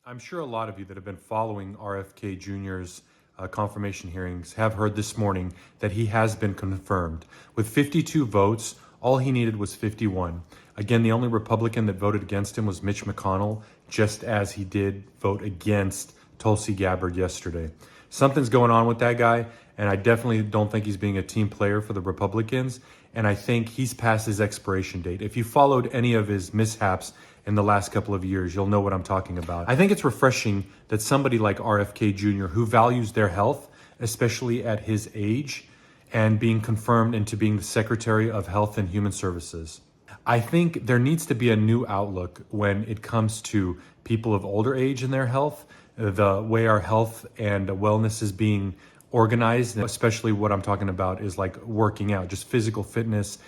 I'm sure a lot of you that have been following RFK Jr.'s confirmation hearings have heard this morning that he has been confirmed. With 52 votes, all he needed was 51. Again, the only Republican that voted against him was Mitch McConnell, just as he did vote against Tulsi Gabbard yesterday. Something's going on with that guy, and I definitely don't think he's being a team player for the Republicans, and I think he's past his expiration date. If you followed any of his mishaps in the last couple of years, you'll know what I'm talking about. I think it's refreshing that somebody like RFK Jr., who values their health, especially at his age, and being confirmed into being the Secretary of Health and Human Services. I think there needs to be a new outlook when it comes to people of older age and their health, the way our health and wellness is being organized, especially what I'm talking about is like working out, just physical fitness,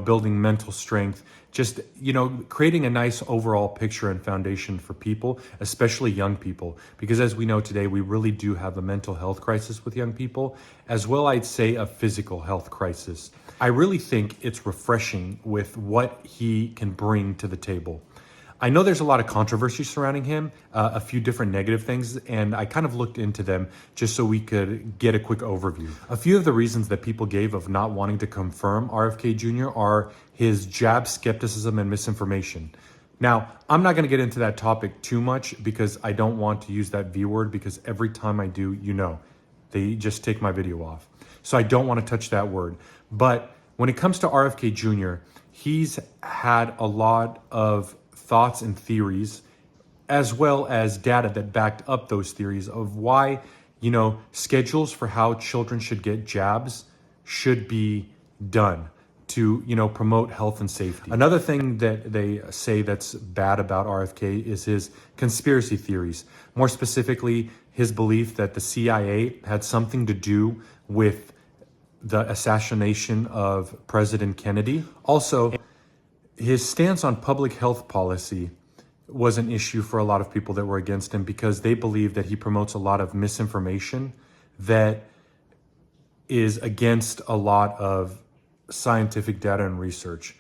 building mental strength, just, creating a nice overall picture and foundation for people, especially young people. Because as we know today, we really do have a mental health crisis with young people, as well, I'd say a physical health crisis. I really think it's refreshing with what he can bring to the table. I know there's a lot of controversy surrounding him, a few different negative things, and I kind of looked into them just so we could get a quick overview. A few of the reasons that people gave of not wanting to confirm RFK Jr. are his jab skepticism and misinformation. Now, I'm not going to get into that topic too much because I don't want to use that V word, because every time I do, they just take my video off. So I don't want to touch that word. But when it comes to RFK Jr., he's had a lot of thoughts and theories, as well as data that backed up those theories of why, schedules for how children should get jabs should be done to, promote health and safety. Another thing that they say that's bad about RFK is his conspiracy theories. More specifically, his belief that the CIA had something to do with the assassination of President Kennedy. Also, his stance on public health policy was an issue for a lot of people that were against him, because they believe that he promotes a lot of misinformation that is against a lot of scientific data and research.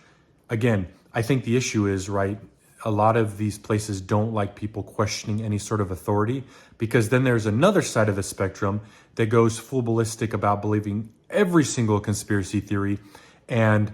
Again, I think the issue is, a lot of these places don't like people questioning any sort of authority, because then there's another side of the spectrum that goes full ballistic about believing every single conspiracy theory, and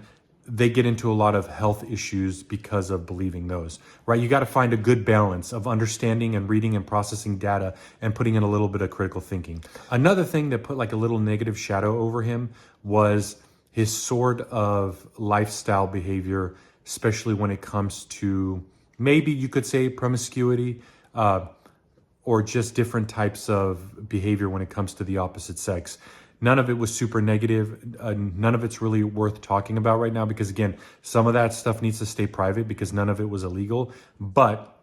they get into a lot of health issues because of believing those, right? You got to find a good balance of understanding and reading and processing data and putting in a little bit of critical thinking. Another thing that put like a little negative shadow over him was his sort of lifestyle behavior, especially when it comes to, maybe you could say, promiscuity, or just different types of behavior when it comes to the opposite sex. None of it was super negative. None of it's really worth talking about right now, because again, some of that stuff needs to stay private because none of it was illegal. But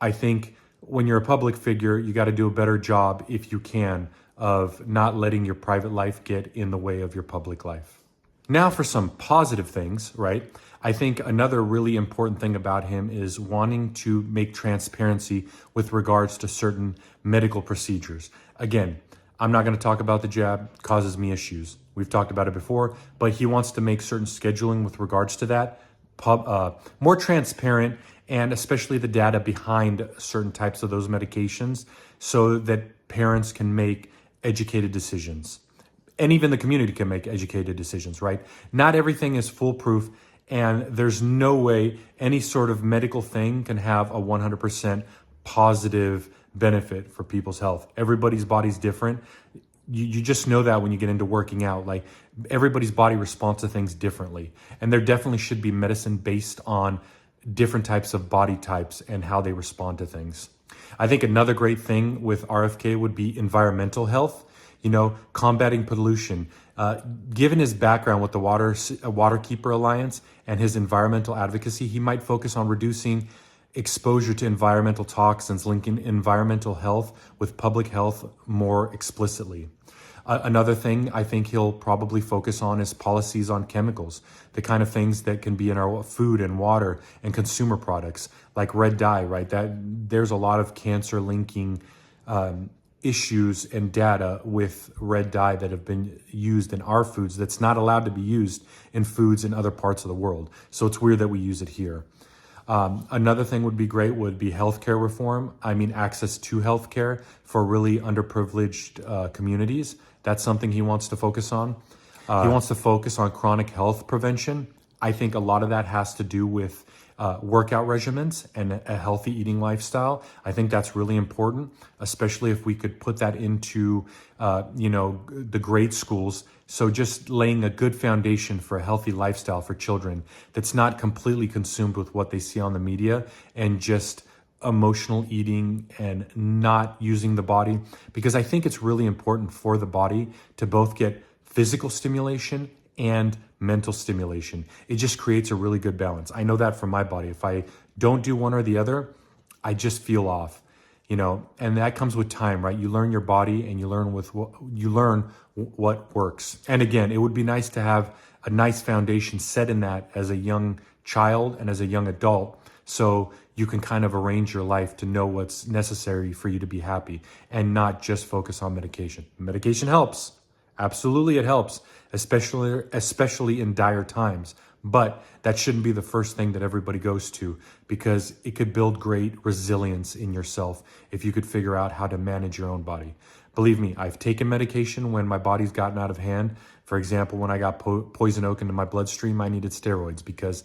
I think when you're a public figure, you got to do a better job, if you can, of not letting your private life get in the way of your public life. Now for some positive things, right? I think another really important thing about him is wanting to make transparency with regards to certain medical procedures. Again, I'm not going to talk about the jab, causes me issues. We've talked about it before, but he wants to make certain scheduling with regards to that more transparent, and especially the data behind certain types of those medications, so that parents can make educated decisions. And even the community can make educated decisions, right? Not everything is foolproof, and there's no way any sort of medical thing can have a 100% positive benefit for people's health. Everybody's body's different. You just know that when you get into working out, like everybody's body responds to things differently. And there definitely should be medicine based on different types of body types and how they respond to things. I think another great thing with RFK would be environmental health, combating pollution. Given his background with the Waterkeeper Alliance and his environmental advocacy, he might focus on reducing exposure to environmental toxins, linking environmental health with public health more explicitly. Another thing I think he'll probably focus on is policies on chemicals, the kind of things that can be in our food and water and consumer products, like red dye, right? That there's a lot of cancer linking issues and data with red dye that have been used in our foods that's not allowed to be used in foods in other parts of the world. So it's weird that we use it here. Another thing would be great would be healthcare reform. I mean, access to healthcare for really underprivileged communities. That's something he wants to focus on. He wants to focus on chronic health prevention. I think a lot of that has to do with workout regimens and a healthy eating lifestyle. I think that's really important, especially if we could put that into, the grade schools. So just laying a good foundation for a healthy lifestyle for children that's not completely consumed with what they see on the media and just emotional eating and not using the body. Because I think it's really important for the body to both get physical stimulation and mental stimulation. It just creates a really good balance. I know that from my body. If I don't do one or the other, I just feel off, and that comes with time, right? You learn your body and you learn what works. And again, it would be nice to have a nice foundation set in that as a young child and as a young adult, so you can kind of arrange your life to know what's necessary for you to be happy and not just focus on medication. Medication helps. Absolutely, it helps, especially in dire times. But that shouldn't be the first thing that everybody goes to, because it could build great resilience in yourself if you could figure out how to manage your own body. Believe me, I've taken medication when my body's gotten out of hand. For example, when I got poison oak into my bloodstream, I needed steroids because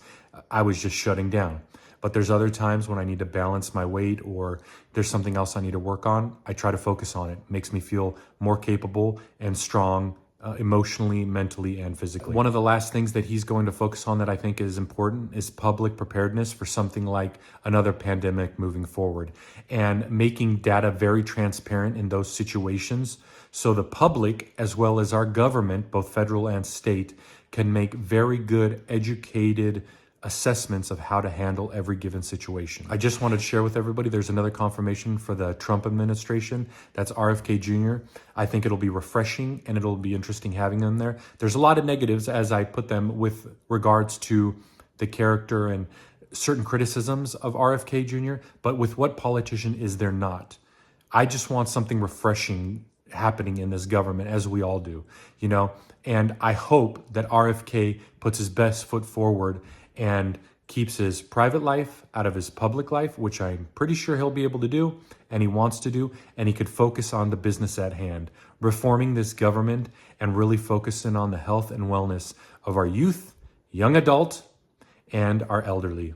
I was just shutting down. But there's other times when I need to balance my weight or there's something else I need to work on. I try to focus on it. It makes me feel more capable and strong emotionally, mentally, and physically. One of the last things that he's going to focus on that I think is important is public preparedness for something like another pandemic moving forward, and making data very transparent in those situations so the public, as well as our government, both federal and state, can make very good, educated assessments of how to handle every given situation. I just wanted to share with everybody, there's another confirmation for the Trump administration. That's RFK Jr. I think it'll be refreshing and it'll be interesting having him there. There's a lot of negatives, as I put them, with regards to the character and certain criticisms of RFK Jr., but with what politician is there not? I just want something refreshing happening in this government, as we all do, and I hope that RFK puts his best foot forward and keeps his private life out of his public life, which I'm pretty sure he'll be able to do, and he wants to do, and he could focus on the business at hand, reforming this government and really focusing on the health and wellness of our youth, young adult, and our elderly.